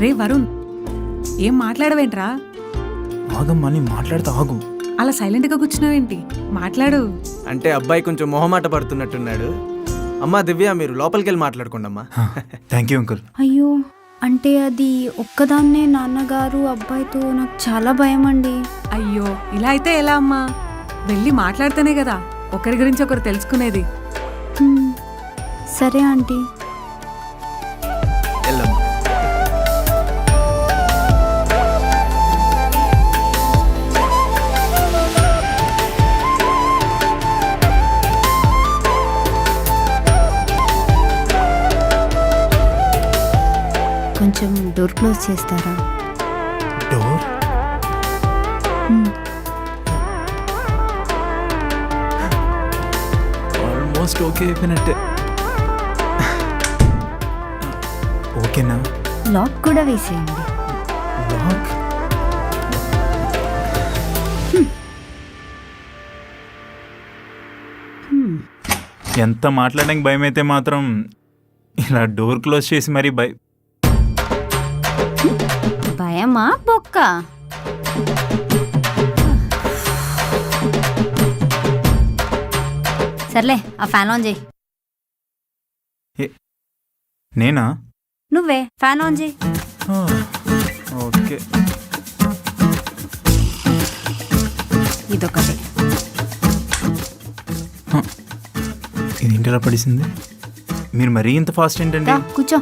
రే వరుణ్, ఏం మాట్లాడవేంట్రా? ఆగమ్మా, నీ మాట్లాడితే ఆగు. అలా సైలెంట్గా కూర్చున్నావేంటి? మాట్లాడు. అంటే అబ్బాయి కొంచెం మొహమాట పడుతున్నట్టున్నాడు. అమ్మా దివ్య, మీరు లోపలికి వెళ్ళి మాట్లాడుకోండమ్మా. Thank you uncle. అయ్యో, అంటే అది ఒక్కదాన్నే నాన్నగారు అబ్బాయితో నాకు చాలా భయం అండి. అయ్యో, ఇలా అయితే ఎలా అమ్మా? వెళ్ళి మాట్లాడితేనే కదా ఒకరి గురించి ఒకరు తెలుసుకునేది. సరే ఆంటీ. వెళ్ళమ్మా. కొంచెం డోర్ క్లోజ్ చేస్తారా? డోర్? ఆల్మోస్ట్ ఓకే అయిపోయినట్టే. ఓకేనా? లాక్ కూడా వేసేయండి. లాక్? ఎంత మాట్లాడడానికి భయం అయితే మాత్రం ఇలా డోర్ క్లోజ్ చేసి మరీ భయమా బొక్క? సర్లే, ఆ ఫ్యాన్ ఆన్ చేయి. నేనా? నువ్వే ఫ్యాన్ ఆన్ చేయి. ఓకే. ఇదొకటి. ఇది ఇంటిలా పడిసింది. మీరు మరీ ఇంత ఫాస్ట్ ఏంటండి? కూర్చో.